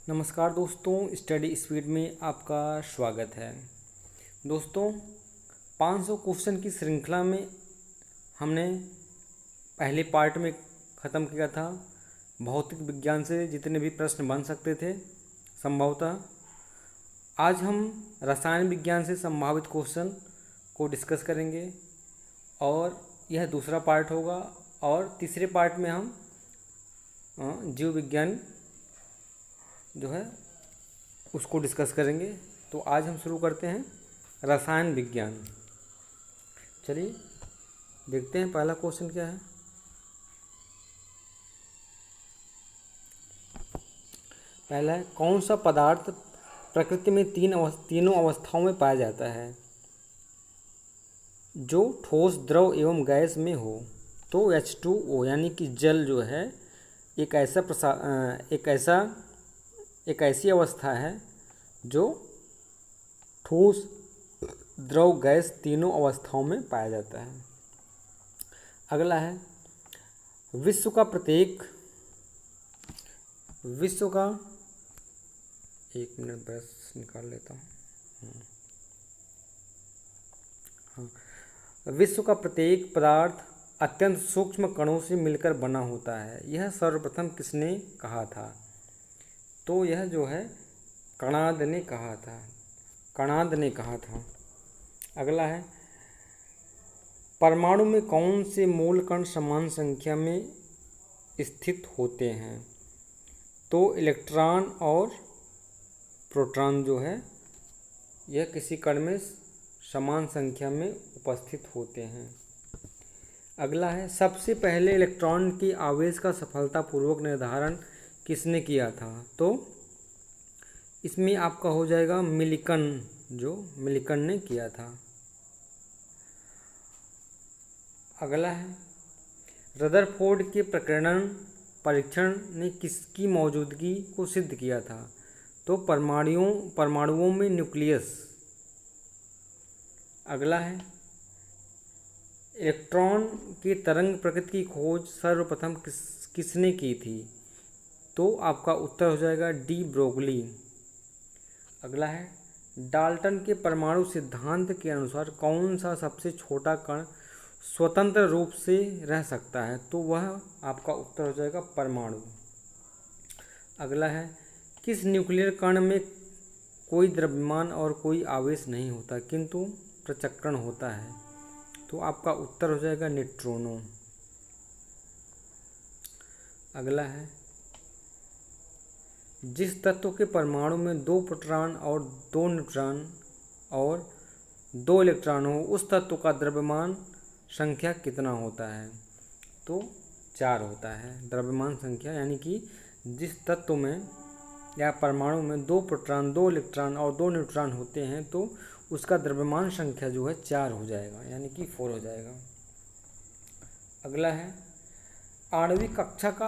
नमस्कार दोस्तों, study speed में आपका स्वागत है। दोस्तों, 500 क्वेश्चन की श्रृंखला में हमने पहले पार्ट में ख़त्म किया था भौतिक विज्ञान से जितने भी प्रश्न बन सकते थे संभवतः। आज हम रसायन विज्ञान से संभावित क्वेश्चन को डिस्कस करेंगे और यह दूसरा पार्ट होगा। और तीसरे पार्ट में हम जीव विज्ञान जो है उसको डिस्कस करेंगे। तो आज हम शुरू करते हैं रसायन विज्ञान। चलिए देखते हैं पहला क्वेश्चन क्या है। पहला है, कौन सा पदार्थ प्रकृति में तीनों अवस्थाओं में पाया जाता है जो ठोस, द्रव एवं गैस में हो। तो H2O यानी कि जल जो है एक ऐसी अवस्था है जो ठोस, द्रव, गैस तीनों अवस्थाओं में पाया जाता है। अगला है, विश्व का एक मिनट ब्रश निकाल लेता हूँ। हाँ, विश्व का प्रत्येक पदार्थ अत्यंत सूक्ष्म कणों से मिलकर बना होता है। यह सर्वप्रथम किसने कहा था? तो यह जो है कणाद ने कहा था। अगला है, परमाणु में कौन से मूल कण समान संख्या में स्थित होते हैं? तो इलेक्ट्रॉन और प्रोटॉन जो है यह किसी कण में समान संख्या में उपस्थित होते हैं। अगला है, सबसे पहले इलेक्ट्रॉन के आवेश का सफलतापूर्वक निर्धारण किसने किया था? तो इसमें आपका हो जाएगा मिलिकन ने किया था। अगला है, रदरफोर्ड के परीक्षण ने किसकी मौजूदगी को सिद्ध किया था? तो परमाणुओं में न्यूक्लियस। अगला है, इलेक्ट्रॉन की तरंग प्रकृति की खोज सर्वप्रथम किसने की थी? तो आपका उत्तर हो जाएगा डी ब्रोगली। अगला है, डाल्टन के परमाणु सिद्धांत के अनुसार कौन सा सबसे छोटा कण स्वतंत्र रूप से रह सकता है? तो वह आपका उत्तर हो जाएगा परमाणु। अगला है, किस न्यूक्लियर कण में कोई द्रव्यमान और कोई आवेश नहीं होता किंतु प्रचक्रण होता है? तो आपका उत्तर हो जाएगा न्यूट्रॉनो। अगला है, जिस तत्व के परमाणु में 2 प्रोटॉन और 2 न्यूट्रॉन और 2 इलेक्ट्रॉन हो उस तत्व का द्रव्यमान संख्या कितना होता है? तो 4 होता है द्रव्यमान संख्या। यानी कि जिस तत्व में या परमाणु में 2 प्रोटॉन, 2 इलेक्ट्रॉन और 2 न्यूट्रॉन होते हैं तो उसका द्रव्यमान संख्या जो है 4 हो जाएगा, यानी कि 4 हो जाएगा। अगला है, आणविक कक्षा का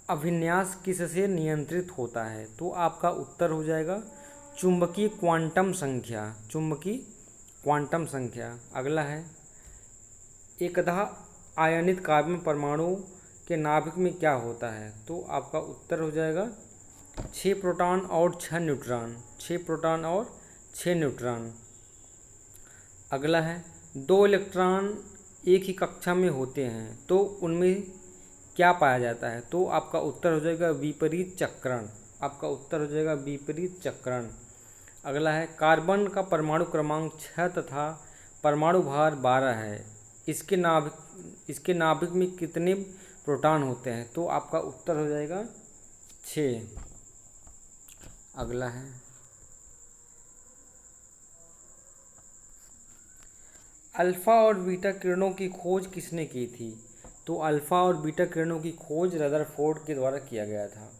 अभिन्यास किससे नियंत्रित होता है? तो आपका उत्तर हो जाएगा चुंबकीय क्वांटम संख्या। अगला है, एकतः आयनित कार्बन परमाणु के नाभिक में क्या होता है? तो आपका उत्तर हो जाएगा 6 प्रोटॉन और 6 न्यूट्रॉन। अगला है, 2 इलेक्ट्रॉन एक ही कक्षा में होते हैं तो उनमें क्या पाया जाता है? तो आपका उत्तर हो जाएगा विपरीत चक्रण। अगला है, कार्बन का परमाणु क्रमांक 6 तथा परमाणु भार 12 है। इसके नाभिक में कितने प्रोटॉन होते हैं? तो आपका उत्तर हो जाएगा 6। अगला है, अल्फ़ा और बीटा किरणों की खोज किसने की थी? तो अल्फ़ा और बीटा किरणों की खोज रदरफोर्ड के द्वारा किया गया था।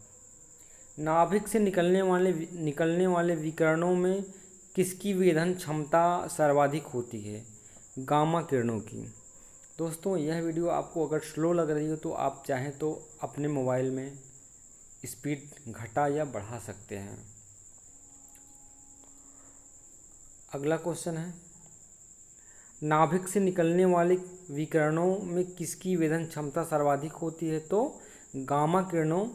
नाभिक से निकलने वाले विकिरणों में किसकी वेधन क्षमता सर्वाधिक होती है? गामा किरणों की। दोस्तों, यह वीडियो आपको अगर स्लो लग रही हो तो आप चाहें तो अपने मोबाइल में स्पीड घटा या बढ़ा सकते हैं। अगला क्वेश्चन है, नाभिक से निकलने वाले विकिरणों में किसकी वेधन क्षमता सर्वाधिक होती है? तो गामा किरणों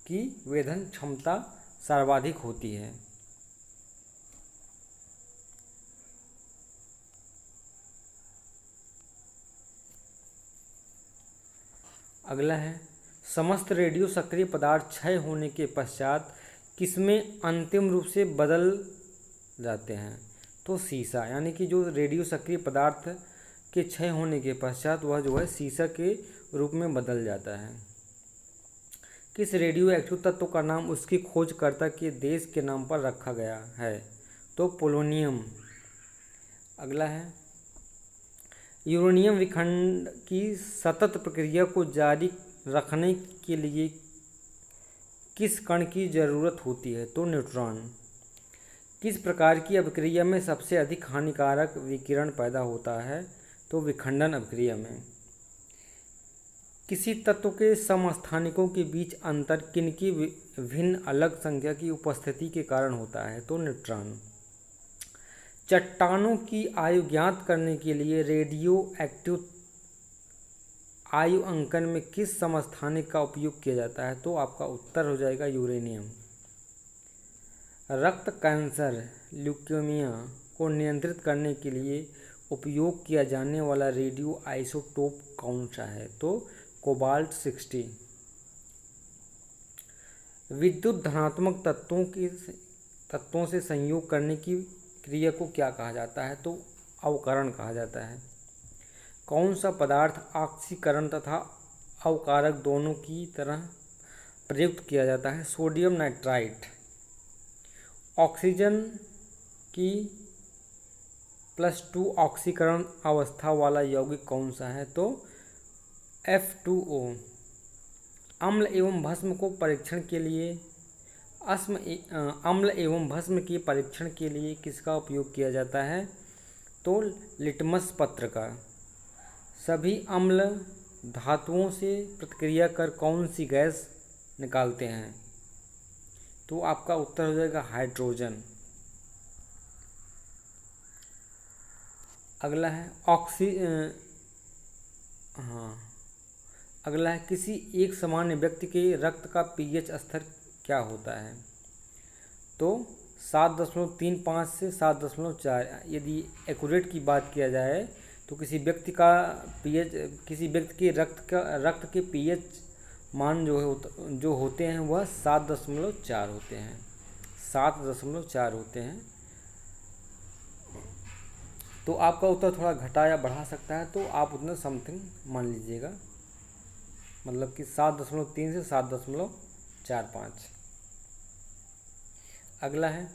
की वेधन क्षमता सर्वाधिक होती है। अगला है, समस्त रेडियो सक्रिय पदार्थ क्षय होने के पश्चात किसमें अंतिम रूप से बदल जाते हैं? तो सीसा, यानी कि जो रेडियो सक्रिय पदार्थ के क्षय होने के पश्चात वह जो है सीसा के रूप में बदल जाता है। किस रेडियो एक्टिव तत्व का नाम उसकी खोजकर्ता के देश के नाम पर रखा गया है? तो पोलोनियम। अगला है, यूरेनियम विखंड की सतत प्रक्रिया को जारी रखने के लिए किस कण की जरूरत होती है? तो न्यूट्रॉन। किस प्रकार की अभिक्रिया में सबसे अधिक हानिकारक विकिरण पैदा होता है? तो विखंडन अभिक्रिया में। किसी तत्व के समस्थानिकों के बीच अंतर किनकी भिन्न अलग संख्या की उपस्थिति के कारण होता है? तो न्यूट्रॉन। चट्टानों की आयु ज्ञात करने के लिए रेडियो एक्टिव आयु अंकन में किस समस्थानिक का उपयोग किया जाता है? तो आपका उत्तर हो जाएगा यूरेनियम। रक्त कैंसर ल्यूकेमिया को नियंत्रित करने के लिए उपयोग किया जाने वाला रेडियो आइसोटोप कौन सा है? तो कोबाल्ट 60। विद्युत धनात्मक तत्वों से संयोग करने की क्रिया को क्या कहा जाता है? तो अवकरण कहा जाता है। कौन सा पदार्थ ऑक्सीकरण तथा अवकारक दोनों की तरह प्रयुक्त किया जाता है? Sodium nitrite. ऑक्सीजन की +2 ऑक्सीकरण अवस्था वाला यौगिक कौन सा है? तो F2O। अम्ल एवं भस्म को परीक्षण के लिए अम्ल एवं भस्म के परीक्षण के लिए किसका उपयोग किया जाता है? तो लिटमस पत्र का। सभी अम्ल धातुओं से प्रतिक्रिया कर कौन सी गैस निकालते हैं? तो आपका उत्तर हो जाएगा हाइड्रोजन। अगला है अगला है, किसी एक सामान्य व्यक्ति के रक्त का पीएच स्तर क्या होता है? तो 7.35 से 7.4। यदि एक्यूरेट की बात किया जाए तो किसी व्यक्ति के रक्त के पीएच मान जो होते हैं वह 7.4 होते हैं। 7.4 होते हैं। तो आपका उत्तर थोड़ा घटा या बढ़ा सकता है, तो आप उतना समथिंग मान लीजिएगा, मतलब कि 7.3 से 7.45। अगला है,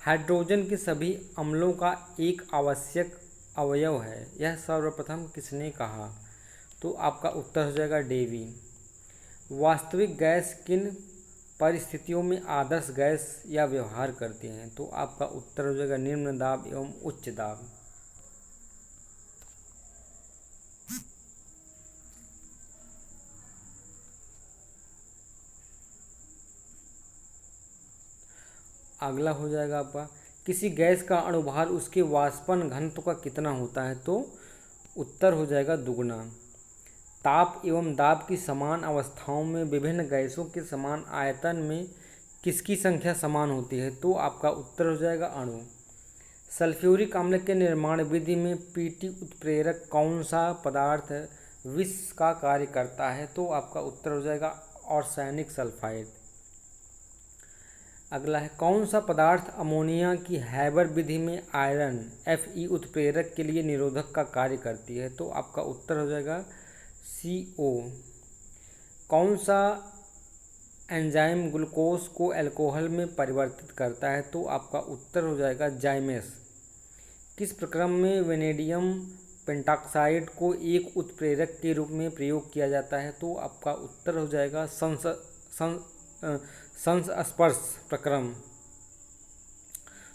हाइड्रोजन के सभी अम्लों का एक आवश्यक अवयव है, यह सर्वप्रथम किसने कहा? तो आपका उत्तर हो जाएगा डेवी। वास्तविक गैस किन परिस्थितियों में आदर्श गैस या व्यवहार करती हैं? तो आपका उत्तर हो जाएगा निम्न दाब एवं उच्च दाब। अगला हो जाएगा आपका, किसी गैस का अणुभार उसके वाष्पन घनत्व का कितना होता है? तो उत्तर हो जाएगा दुगुना। ताप एवं दाब की समान अवस्थाओं में विभिन्न गैसों के समान आयतन में किसकी संख्या समान होती है? तो आपका उत्तर हो जाएगा अणु। सल्फ्यूरिक अम्ल के निर्माण विधि में पीटी उत्प्रेरक कौन सा पदार्थ विष का कार्य करता है? तो आपका उत्तर हो जाएगा आर्सेनिक सल्फाइड। अगला है, कौन सा पदार्थ अमोनिया की हैबर विधि में आयरन Fe उत्प्रेरक के लिए निरोधक का कार्य करती है? तो आपका उत्तर हो जाएगा CO। कौन सा एंजाइम ग्लूकोज को अल्कोहल में परिवर्तित करता है? तो आपका उत्तर हो जाएगा जाइमेस। किस प्रक्रम में वेनेडियम पेंटॉक्साइड को एक उत्प्रेरक के रूप में प्रयोग किया जाता है? तो आपका उत्तर हो जाएगा संस्पर्श प्रक्रम।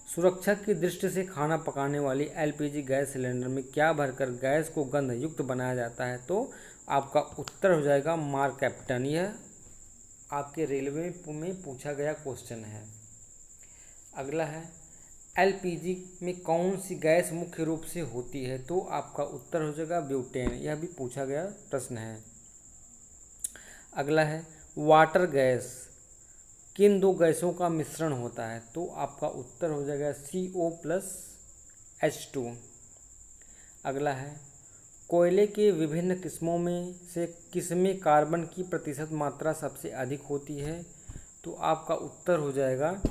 सुरक्षा की दृष्टि से खाना पकाने वाली LPG गैस सिलेंडर में क्या भरकर गैस को गंध युक्त बनाया जाता है? तो आपका उत्तर हो जाएगा मार्कैप्टन। यह आपके रेलवे में पूछा गया क्वेश्चन है। अगला है, LPG में कौन सी गैस मुख्य रूप से होती है? तो आपका उत्तर हो जाएगा ब्यूटेन। यह भी पूछा गया प्रश्न है। अगला है, वाटर गैस किन दो गैसों का मिश्रण होता है? तो आपका उत्तर हो जाएगा CO+H2। अगला है, कोयले के विभिन्न किस्मों में से किसमें कार्बन की प्रतिशत मात्रा सबसे अधिक होती है? तो आपका उत्तर हो जाएगा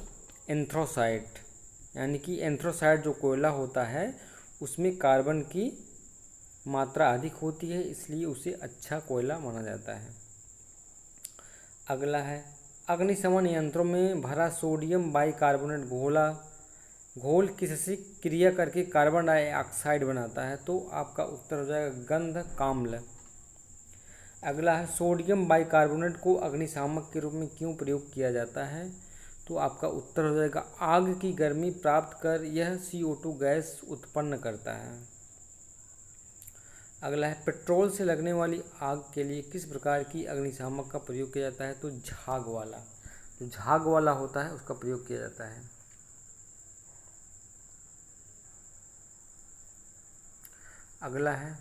एंथ्रासाइट, यानी कि एंथ्रासाइट जो कोयला होता है उसमें कार्बन की मात्रा अधिक होती है, इसलिए उसे अच्छा कोयला माना जाता है। अगला है, अग्निशमन यंत्रों में भरा सोडियम बाइकार्बोनेट घोल किससे क्रिया करके कार्बन डाइऑक्साइड बनाता है? तो आपका उत्तर हो जाएगा गंधकाम्ल। अगला है, सोडियम बाइकार्बोनेट को अग्निशामक के रूप में क्यों प्रयोग किया जाता है? तो आपका उत्तर हो जाएगा आग की गर्मी प्राप्त कर यह CO2 गैस उत्पन्न करता है। अगला है, पेट्रोल से लगने वाली आग के लिए किस प्रकार की अग्निशामक का प्रयोग किया जाता है? तो झाग वाला, जो झाग वाला होता है उसका प्रयोग किया जाता है। अगला है,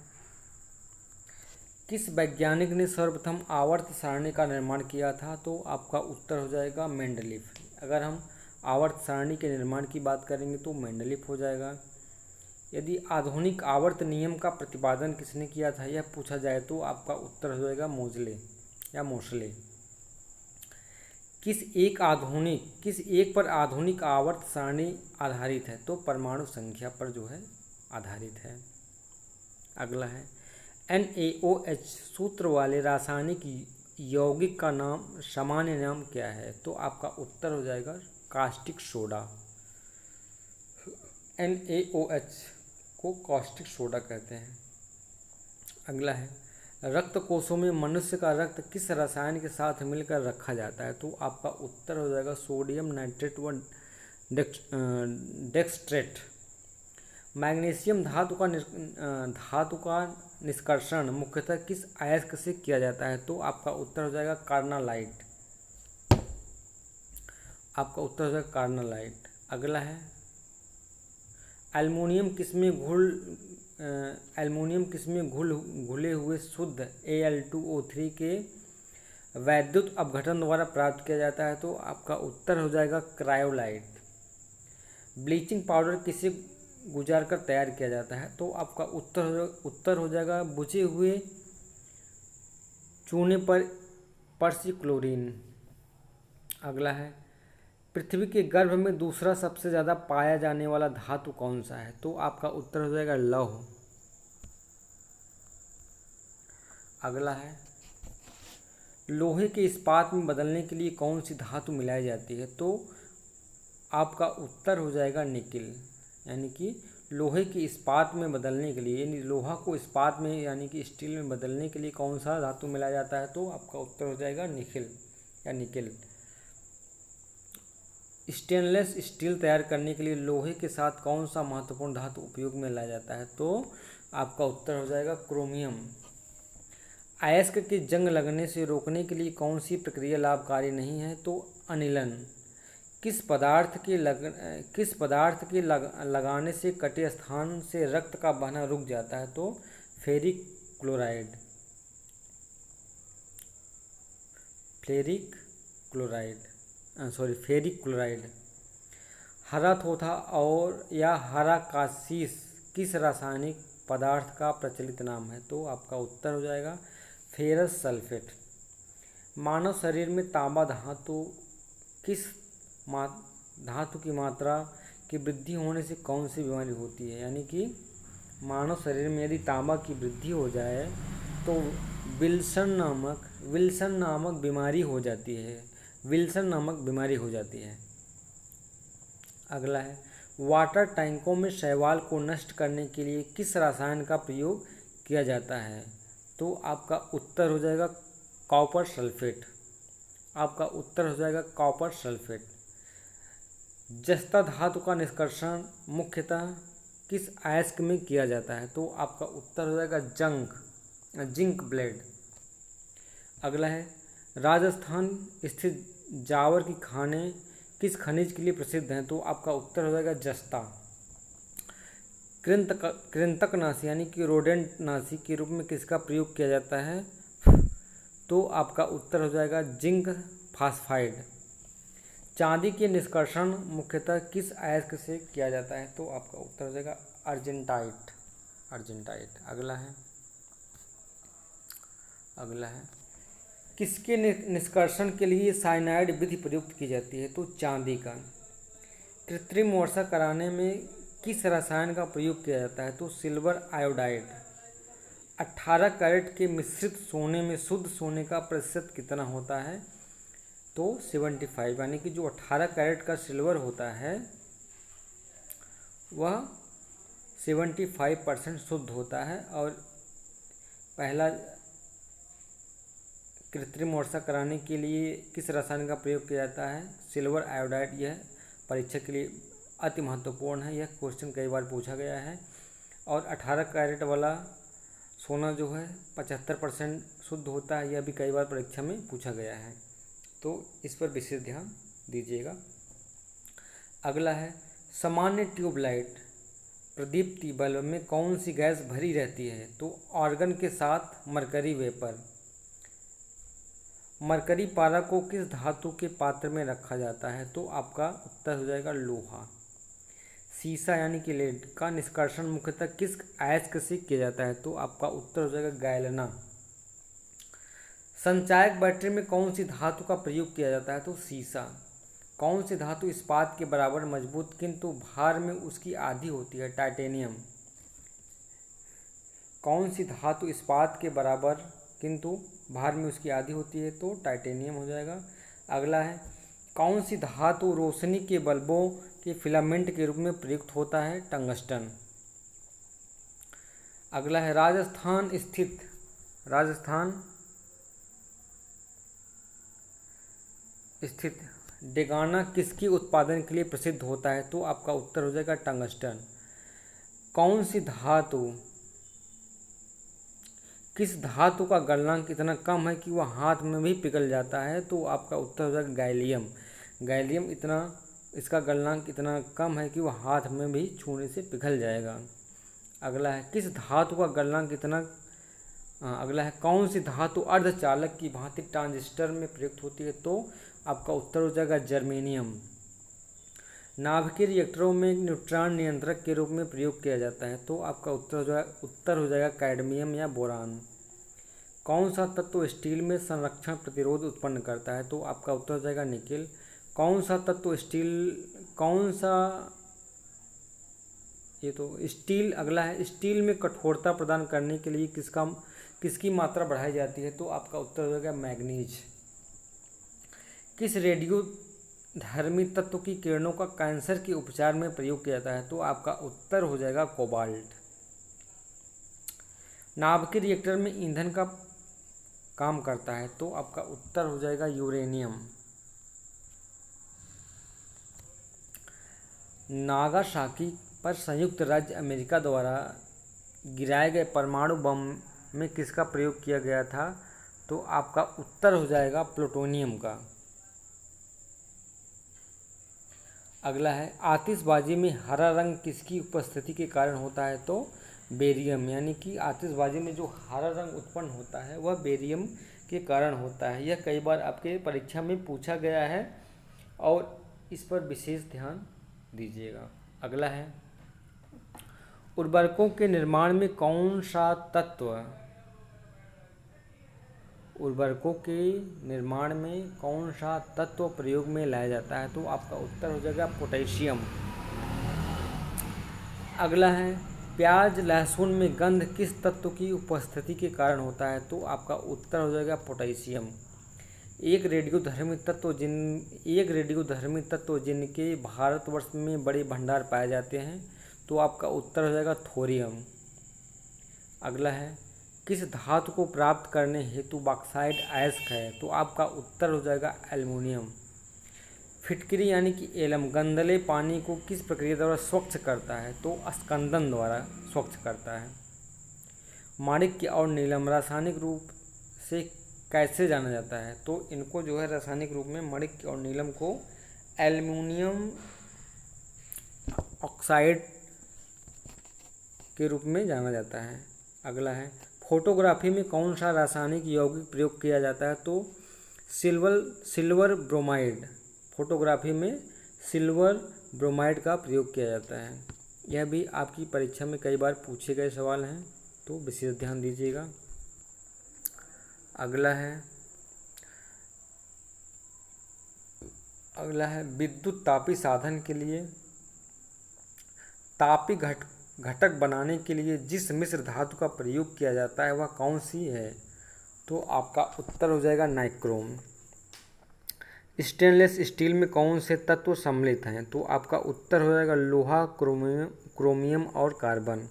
किस वैज्ञानिक ने सर्वप्रथम आवर्त सारणी का निर्माण किया था? तो आपका उत्तर हो जाएगा मेंडलीफ। अगर हम आवर्त सारणी के निर्माण की बात करेंगे तो मेंडलीफ हो जाएगा। यदि आधुनिक आवर्त नियम का प्रतिपादन किसने किया था यह पूछा जाए तो आपका उत्तर हो जाएगा मोजले या मोसले। किस एक पर आधुनिक आवर्त सारणी आधारित है? तो परमाणु संख्या पर जो है आधारित है। अगला है, NaOH सूत्र वाले रासायनिक यौगिक का सामान्य नाम क्या है? तो आपका उत्तर हो जाएगा कास्टिक सोडा। NaOH को कास्टिक सोडा कहते हैं। अगला है, रक्त कोशों में मनुष्य का रक्त किस रसायन के साथ मिलकर रखा जाता है? तो आपका उत्तर हो जाएगा सोडियम नाइट्रेट व डेक्सट्रेट। मैग्नीशियम धातु का निष्कर्षण मुख्यतः किस अयस्क से किया जाता है? तो आपका उत्तर हो जाएगा कार्नालाइट। आपका उत्तर हो जाएगा कार्नालाइट। अगला है, एल्युमिनियम किसमें घुले हुए शुद्ध Al2O3 के वैद्युत अपघटन द्वारा प्राप्त किया जाता है? तो आपका उत्तर हो जाएगा क्रायोलाइट। ब्लीचिंग पाउडर किसे गुजार कर तैयार किया जाता है? तो आपका उत्तर हो जाएगा बुझे हुए चूने पर पर्सिक्लोरीन। अगला है, पृथ्वी के गर्भ में दूसरा सबसे ज़्यादा पाया जाने वाला धातु कौन सा है? तो आपका उत्तर हो जाएगा लौह। अगला है, लोहे के इस्पात में बदलने के लिए कौन सी धातु मिलाई जाती है? तो आपका उत्तर हो जाएगा निकिल। यानी कि लोहे के इस्पात में बदलने के लिए, यानी लोहा को इस्पात में यानी कि स्टील में बदलने के लिए कौन सा धातु मिलाया जाता है? तो आपका उत्तर हो जाएगा निकिल या निकिल। स्टेनलेस स्टील तैयार करने के लिए लोहे के साथ कौन सा महत्वपूर्ण धातु उपयोग में लाया जाता है? तो आपका उत्तर हो जाएगा क्रोमियम। अयस्क के जंग लगने से रोकने के लिए कौन सी प्रक्रिया लाभकारी नहीं है? तो अनिलन। किस पदार्थ के लगाने से कटे स्थान से रक्त का बहना रुक जाता है? तो फेरिक क्लोराइड। हरा थोथा और या हरा कासीस किस रासायनिक पदार्थ का प्रचलित नाम है? तो आपका उत्तर हो जाएगा फेरस सल्फेट। मानव शरीर में तांबा धातु की मात्रा की वृद्धि होने से कौन सी बीमारी होती है? यानी कि मानव शरीर में यदि तांबा की वृद्धि हो जाए तो विल्सन नामक बीमारी हो जाती है। अगला है, वाटर टैंकों में शैवाल को नष्ट करने के लिए किस रसायन का प्रयोग किया जाता है? तो आपका उत्तर हो जाएगा कॉपर सल्फेट। जस्ता धातु का निष्कर्षण मुख्यतः किस अयस्क में किया जाता है? तो आपका उत्तर हो जाएगा जिंक ब्लेड। अगला है, राजस्थान स्थित जावर की खानें किस खनिज के लिए प्रसिद्ध हैं? तो आपका उत्तर हो जाएगा जस्ता। कृंतकनाशी यानी कि रोडेंटनाशी के रूप में किसका प्रयोग किया जाता है? तो आपका उत्तर हो जाएगा जिंक फास्फाइड। चांदी के निष्कर्षण मुख्यतः किस अयस्क से किया जाता है? तो आपका उत्तर हो जाएगा अर्जेंटाइट। अर्जेंटाइट। अगला है किसके निष्कर्षण के लिए साइनाइड विधि प्रयुक्त की जाती है? तो चांदी का। कृत्रिम वर्षा कराने में किस रसायन का प्रयोग किया जाता है? तो सिल्वर आयोडाइड। 18 कैरेट के मिश्रित सोने में शुद्ध सोने का प्रतिशत कितना होता है? तो 75, यानी कि जो 18 कैरेट का सिल्वर होता है वह 75% शुद्ध होता है। और पहला कृत्रिम वर्षा कराने के लिए किस रसायन का प्रयोग किया जाता है? Silver iodide. यह परीक्षा के लिए अति महत्वपूर्ण है, यह क्वेश्चन कई बार पूछा गया है। और 18 कैरेट वाला सोना जो है 75% शुद्ध होता है, यह भी कई बार परीक्षा में पूछा गया है, तो इस पर विशेष ध्यान दीजिएगा। अगला है सामान्य ट्यूबलाइट प्रदीप्ति बल्ब में कौन सी गैस भरी रहती है? तो आर्गन के साथ मरकरी वेपर। मरकरी पारा को किस धातु के पात्र में रखा जाता है? तो आपका उत्तर हो जाएगा लोहा। सीसा यानी कि लेड का निष्कर्षण मुख्यतः किस अयस्क से किया जाता है? तो आपका उत्तर हो जाएगा गैलेना। संचायक बैटरी में कौन सी धातु का प्रयोग किया जाता है? तो सीसा। कौन सी धातु इस्पात के बराबर मजबूत किंतु भार में उसकी आधी होती है? टाइटेनियम। कौन सी धातु इस्पात के बराबर किंतु भार में उसकी आधी होती है? तो टाइटेनियम हो जाएगा। अगला है कौन सी धातु रोशनी के बल्बों के फिलामेंट के रूप में प्रयुक्त होता है? टंगस्टन। अगला है राजस्थान स्थित डेगाना किसके उत्पादन के लिए प्रसिद्ध होता है? तो आपका उत्तर हो जाएगा टंगस्टन। कौन सी धातु किस धातु का गलनांक इतना कम है कि वह हाथ में भी पिघल जाता है? तो आपका उत्तर हो जाएगा गैलियम। गैलियम इसका गलनांक इतना कम है कि वह हाथ में भी छूने से पिघल जाएगा। अगला है किस धातु का गलनांक अगला है कौन सी धातु अर्धचालक की भांति ट्रांजिस्टर में प्रयुक्त होती है? तो आपका उत्तर हो जाएगा जर्मेनियम। नाभिकीय रिएक्टरों में न्यूट्रॉन नियंत्रक के रूप में प्रयोग किया जाता है? तो आपका उत्तर हो जाएगा कैडमियम या बोरान। कौन सा तत्व स्टील में संरक्षण प्रतिरोध उत्पन्न करता है? तो आपका उत्तर हो जाएगा निकेल। अगला है स्टील में कठोरता प्रदान करने के लिए किसकी मात्रा बढ़ाई जाती है? तो आपका उत्तर हो जाएगा मैग्नीज। किस रेडियो धर्मी तत्व की किरणों का कैंसर के उपचार में प्रयोग किया जाता है? तो आपका उत्तर हो जाएगा कोबाल्ट। नाभिकीय रिएक्टर में ईंधन का काम करता है? तो आपका उत्तर हो जाएगा यूरेनियम। नागासाकी पर संयुक्त राज्य अमेरिका द्वारा गिराए गए परमाणु बम में किसका प्रयोग किया गया था? तो आपका उत्तर हो जाएगा प्लूटोनियम का। अगला है आतिशबाजी में हरा रंग किसकी उपस्थिति के कारण होता है? तो बेरियम। यानी कि आतिशबाजी में जो हरा रंग उत्पन्न होता है वह बेरियम के कारण होता है। यह कई बार आपके परीक्षा में पूछा गया है और इस पर विशेष ध्यान दीजिएगा। अगला है उर्वरकों के निर्माण में कौन सा तत्व प्रयोग में लाया जाता है? तो आपका उत्तर हो जाएगा पोटेशियम। अगला है प्याज लहसुन में गंध किस तत्व की उपस्थिति के कारण होता है? तो आपका उत्तर हो जाएगा पोटेशियम। एक रेडियोधर्मी तत्व जिनके भारतवर्ष में बड़े भंडार पाए जाते हैं? तो आपका उत्तर हो जाएगा थोरियम। अगला है किस धातु को प्राप्त करने हेतु बॉक्साइट अयस्क है? तो आपका उत्तर हो जाएगा एल्युमिनियम। फिटकरी यानी कि एलम गंदले पानी को किस प्रक्रिया द्वारा स्वच्छ करता है? तो स्कंदन द्वारा स्वच्छ करता है। माणिक्य और नीलम रासायनिक रूप से कैसे जाना जाता है? तो इनको जो है रासायनिक रूप में माणिक्य और नीलम को एल्युमिनियम ऑक्साइड के रूप में जाना जाता है। अगला है फोटोग्राफी में कौन सा रासायनिक यौगिक प्रयोग किया जाता है? तो सिल्वर ब्रोमाइड फोटोग्राफी में सिल्वर ब्रोमाइड का प्रयोग किया जाता है। यह भी आपकी परीक्षा में कई बार पूछे गए सवाल हैं, तो विशेष ध्यान दीजिएगा। अगला है विद्युत तापी साधन के लिए तापी घटक बनाने के लिए जिस मिश्र धातु का प्रयोग किया जाता है वह कौन सी है? तो आपका उत्तर हो जाएगा नाइक्रोम। स्टेनलेस स्टील में कौन से तत्व सम्मिलित हैं? तो आपका उत्तर हो जाएगा लोहा, क्रोमियम और कार्बन।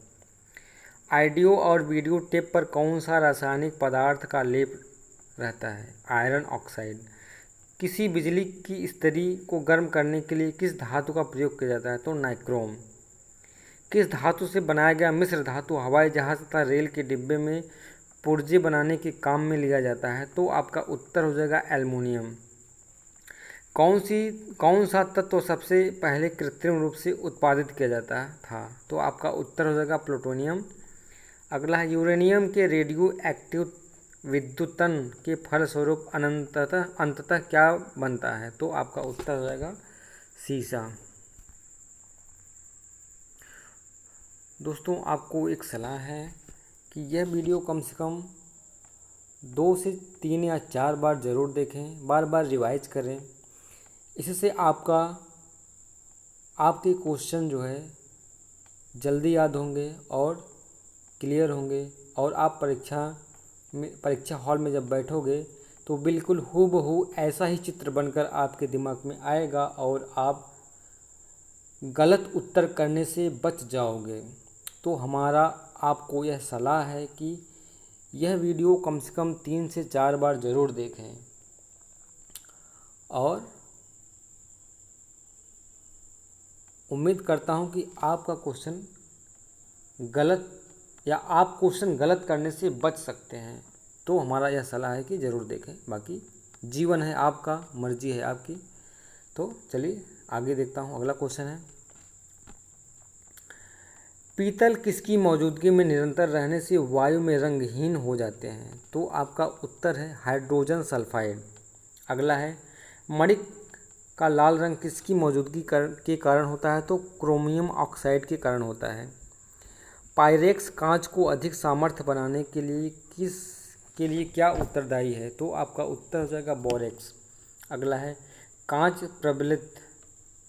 ऑडियो और वीडियो टेप पर कौन सा रासायनिक पदार्थ का लेप रहता है? Iron oxide. किसी बिजली की इस्त्री को गर्म करने के लिए किस धातु का प्रयोग किया जाता है? तो नाइक्रोम। किस धातु से बनाया गया मिश्र धातु हवाई जहाज तथा रेल के डिब्बे में पुर्जे बनाने के काम में लिया जाता है? तो आपका उत्तर हो जाएगा एल्युमिनियम। कौन सा तत्व सबसे पहले कृत्रिम रूप से उत्पादित किया जाता था? तो आपका उत्तर हो जाएगा प्लूटोनियम। अगला है यूरेनियम के रेडियो एक्टिव विद्युतन के फलस्वरूप अंततः क्या बनता है? तो आपका उत्तर हो जाएगा सीसा। दोस्तों, आपको एक सलाह है कि यह वीडियो कम से कम 2 से 3 या 4 बार ज़रूर देखें, बार बार रिवाइज करें। इससे आपके क्वेश्चन जो है जल्दी याद होंगे और क्लियर होंगे, और आप परीक्षा हॉल में जब बैठोगे तो बिल्कुल हूबहू ऐसा ही चित्र बनकर आपके दिमाग में आएगा और आप गलत उत्तर करने से बच जाओगे। तो हमारा आपको यह सलाह है कि यह वीडियो कम से कम 3 से 4 बार ज़रूर देखें, और उम्मीद करता हूं कि आपका क्वेश्चन गलत या आप क्वेश्चन गलत करने से बच सकते हैं। तो हमारा यह सलाह है कि ज़रूर देखें। बाकी जीवन है आपका, मर्जी है आपकी। तो चलिए आगे देखता हूं। अगला क्वेश्चन है, पीतल किसकी मौजूदगी में निरंतर रहने से वायु में रंगहीन हो जाते हैं? तो आपका उत्तर है हाइड्रोजन सल्फाइड। अगला है, मणि का लाल रंग किसकी मौजूदगी के कारण होता है? तो क्रोमियम ऑक्साइड के कारण होता है। पायरेक्स कांच को अधिक सामर्थ्य बनाने के लिए क्या उत्तरदायी है? तो आपका उत्तर हो जाएगा बोरेक्स। अगला है, कांच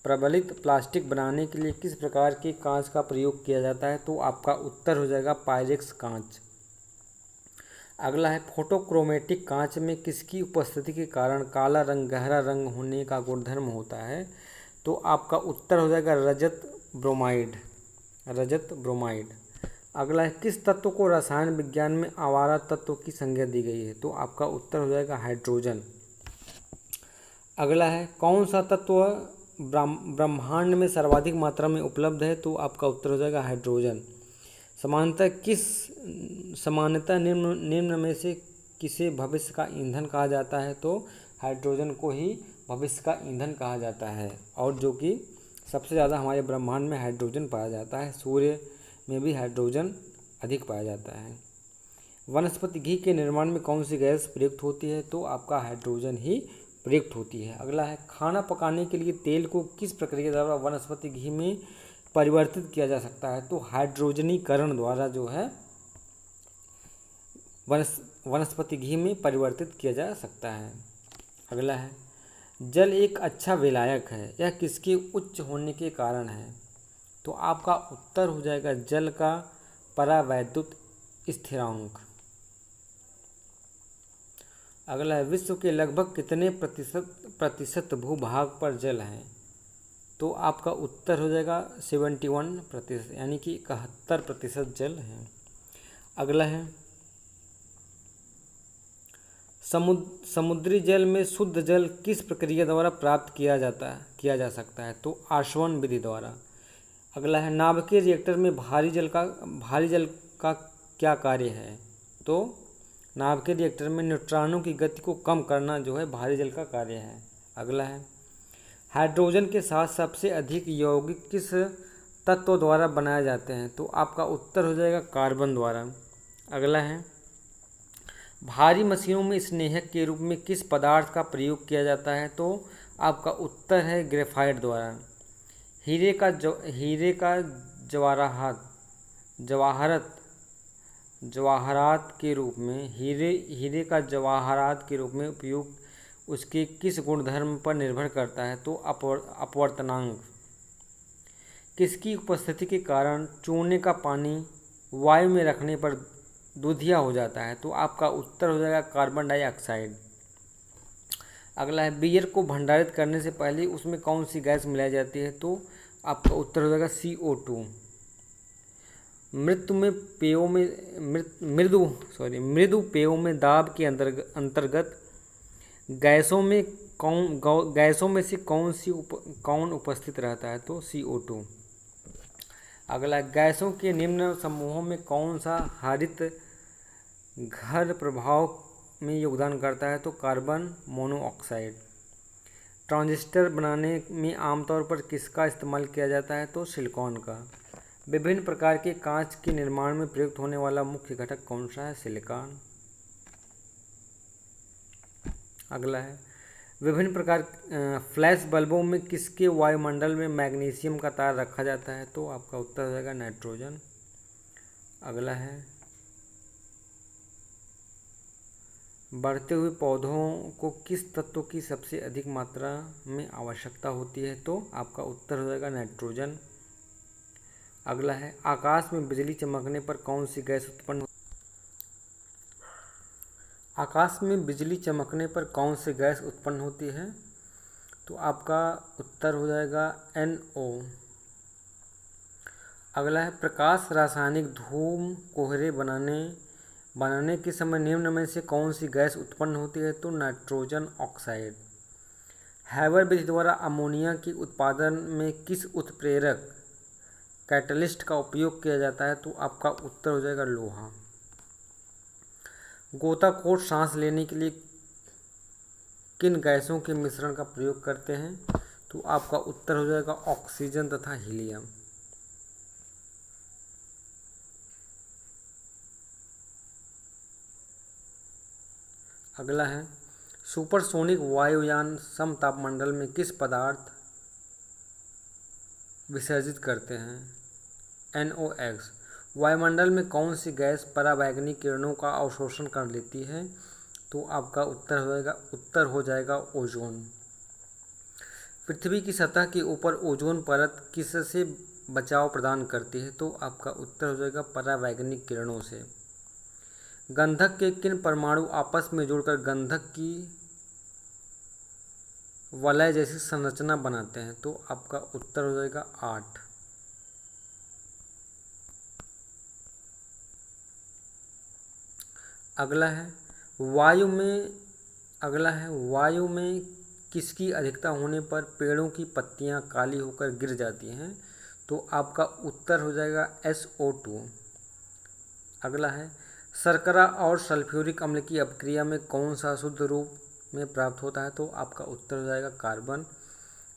प्रबलित प्लास्टिक बनाने के लिए किस प्रकार के कांच का प्रयोग किया जाता है? तो आपका उत्तर हो जाएगा पायरेक्स कांच। अगला है, फोटोक्रोमेटिक कांच में किसकी उपस्थिति के कारण काला रंग गहरा रंग होने का गुणधर्म होता है? तो आपका उत्तर हो जाएगा रजत ब्रोमाइड। अगला है, किस तत्व को रसायन विज्ञान में आवारा तत्व की संज्ञा दी गई है? तो आपका उत्तर हो जाएगा हाइड्रोजन। अगला है, कौन सा तत्व ब्रह्मांड में सर्वाधिक मात्रा में उपलब्ध है? तो आपका उत्तर हो जाएगा हाइड्रोजन। सामान्यतः निम्न में से किसे भविष्य का ईंधन कहा जाता है? तो हाइड्रोजन को ही भविष्य का ईंधन कहा जाता है, और जो कि सबसे ज़्यादा हमारे ब्रह्मांड में हाइड्रोजन पाया जाता है। सूर्य में भी हाइड्रोजन अधिक पाया जाता है। वनस्पति घी के निर्माण में कौन सी गैस प्रयुक्त होती है? तो आपका हाइड्रोजन ही प्रयुक्त होती है। अगला है, खाना पकाने के लिए तेल को किस प्रक्रिया द्वारा वनस्पति घी में परिवर्तित किया जा सकता है? तो हाइड्रोजनीकरण द्वारा जो है वनस्पति घी में परिवर्तित किया जा सकता है। अगला है, जल एक अच्छा विलायक है, यह किसके उच्च होने के कारण है? तो आपका उत्तर हो जाएगा जल का परावैद्युत स्थिरांक। अगला है, विश्व के लगभग कितने प्रतिशत भूभाग पर जल है? तो आपका उत्तर हो जाएगा 71%, यानी कि 71% जल है। अगला है, समुद्री जल में शुद्ध जल किस प्रक्रिया द्वारा प्राप्त किया जा सकता है? तो आशवन विधि द्वारा। अगला है, नाभिकीय रिएक्टर में भारी जल का क्या कार्य है? तो नाभिकीय रिएक्टर में न्यूट्रॉनों की गति को कम करना जो है भारी जल का कार्य है। अगला है, हाइड्रोजन के साथ सबसे अधिक यौगिक किस तत्व द्वारा बनाए जाते हैं? तो आपका उत्तर हो जाएगा कार्बन द्वारा। अगला है, भारी मशीनों में स्नेहक के रूप में किस पदार्थ का प्रयोग किया जाता है? तो आपका उत्तर है ग्रेफाइट द्वारा। हीरे का जवाहरात के रूप में हीरे का जवाहरात के रूप में उपयोग उसके किस गुणधर्म पर निर्भर करता है? तो अपवर्तनांक। किसकी उपस्थिति के कारण चूने का पानी वायु में रखने पर दूधिया हो जाता है? तो आपका उत्तर हो जाएगा कार्बन डाइऑक्साइड। अगला है, बियर को भंडारित करने से पहले उसमें कौन सी गैस मिलाई जाती है? तो आपका उत्तर हो जाएगा CO2। मृदु पेयों में दाब के अंतर्गत गैसों में से कौन उपस्थित रहता है? तो CO2। अगला, गैसों के निम्न समूहों में कौन सा हरित घर प्रभाव में योगदान करता है? तो कार्बन मोनोऑक्साइड। ट्रांजिस्टर बनाने में आमतौर पर किसका इस्तेमाल किया जाता है? तो सिलिकॉन का। विभिन्न प्रकार के कांच के निर्माण में प्रयुक्त होने वाला मुख्य घटक कौन सा है? सिलिकॉन। अगला है, विभिन्न प्रकार फ्लैश बल्बों में किसके वायुमंडल में मैग्नीशियम का तार रखा जाता है? तो आपका उत्तर हो जाएगा नाइट्रोजन। अगला है, बढ़ते हुए पौधों को किस तत्व की सबसे अधिक मात्रा में आवश्यकता होती है? तो आपका उत्तर हो जाएगा नाइट्रोजन। अगला है, आकाश में बिजली चमकने पर कौन सी गैस उत्पन्न आकाश में बिजली चमकने पर कौन सी गैस उत्पन्न होती है? तो आपका उत्तर हो जाएगा NO। अगला है, प्रकाश रासायनिक धूम कोहरे बनाने के समय निम्न में से कौन सी गैस उत्पन्न होती है? तो नाइट्रोजन ऑक्साइड। हैबर विधि द्वारा अमोनिया के उत्पादन में किस उत्प्रेरक कैटलिस्ट का उपयोग किया जाता है? तो आपका उत्तर हो जाएगा लोहा। गोताखोर सांस लेने के लिए किन गैसों के मिश्रण का प्रयोग करते हैं? तो आपका उत्तर हो जाएगा ऑक्सीजन तथा हीलियम। अगला है, सुपरसोनिक वायुयान समतापमंडल में किस पदार्थ विसर्जित करते हैं? NOx। वायुमंडल में कौन सी गैस पराबैंगनी किरणों का अवशोषण कर लेती है? तो आपका उत्तर हो जाएगा ओजोन। पृथ्वी की सतह के ऊपर ओजोन परत किससे बचाव प्रदान करती है? तो आपका उत्तर हो जाएगा पराबैंगनी किरणों से। गंधक के किन परमाणु आपस में जुड़कर गंधक की वलय जैसी संरचना बनाते हैं? तो आपका उत्तर हो जाएगा 8। अगला है, वायु में किसकी अधिकता होने पर पेड़ों की पत्तियां काली होकर गिर जाती हैं? तो आपका उत्तर हो जाएगा SO2। अगला है, शर्करा और सल्फ्यूरिक अम्ल की अपक्रिया में कौन सा शुद्ध रूप में प्राप्त होता है? तो आपका उत्तर हो जाएगा कार्बन।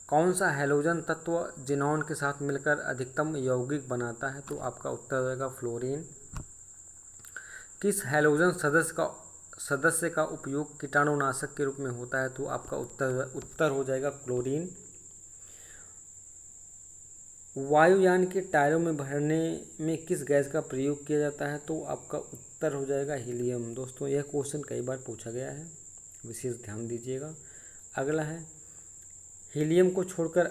कौन सा हैलोजन तत्व जिनॉन के साथ मिलकर अधिकतम यौगिक बनाता है? तो आपका उत्तर हो जाएगा फ्लोरीन। किस हैलोजन सदस्य का उपयोग कीटाणुनाशक के रूप में होता है? तो आपका उत्तर हो जाएगा क्लोरीन। वायुयान के टायरों में भरने में किस गैस का प्रयोग किया जाता है? तो आपका उत्तर हो जाएगा हीलियम। दोस्तों, यह क्वेश्चन कई बार पूछा गया है, विशेष ध्यान दीजिएगा। अगला है, हीलियम को छोड़कर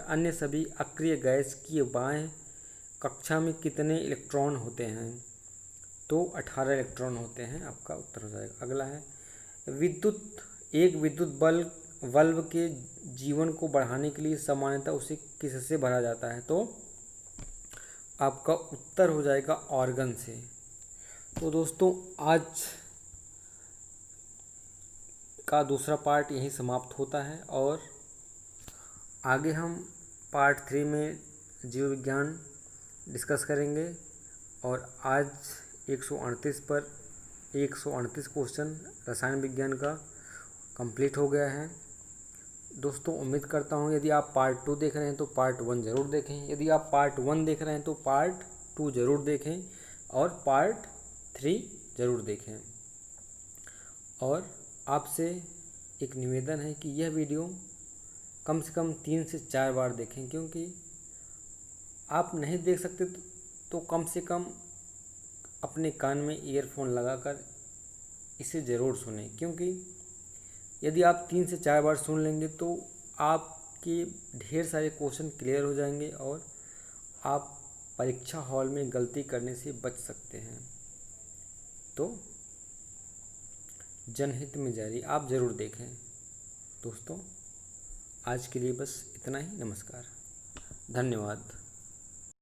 अन्य सभी अक्रिय गैस की बाएं कक्षा में कितने इलेक्ट्रॉन होते हैं? तो 18 इलेक्ट्रॉन होते हैं। आपका उत्तर हो जाएगा। अगला है, एक विद्युत बल्ब के जीवन को बढ़ाने के लिए सामान्यतः उसे किससे भरा जाता है? तो आपका उत्तर हो जाएगा ऑर्गन से। तो दोस्तों, आज का दूसरा पार्ट यहीं समाप्त होता है और आगे हम पार्ट 3 में जीव विज्ञान डिस्कस करेंगे। और आज 138 क्वेश्चन रसायन विज्ञान का कंप्लीट हो गया है। दोस्तों, उम्मीद करता हूँ यदि आप पार्ट 2 देख रहे हैं तो पार्ट 1 ज़रूर देखें, यदि आप पार्ट 1 देख रहे हैं तो पार्ट 2 ज़रूर देखें और पार्ट 3 ज़रूर देखें। और आपसे एक निवेदन है कि यह वीडियो कम से कम 3 से 4 बार देखें, क्योंकि आप नहीं देख सकते तो कम से कम अपने कान में ईयरफोन लगाकर इसे ज़रूर सुनें, क्योंकि यदि आप 3 से 4 बार सुन लेंगे तो आपके ढेर सारे क्वेश्चन क्लियर हो जाएंगे और आप परीक्षा हॉल में गलती करने से बच सकते हैं। तो जनहित में जारी आप ज़रूर देखें। दोस्तों, आज के लिए बस इतना ही। नमस्कार, धन्यवाद।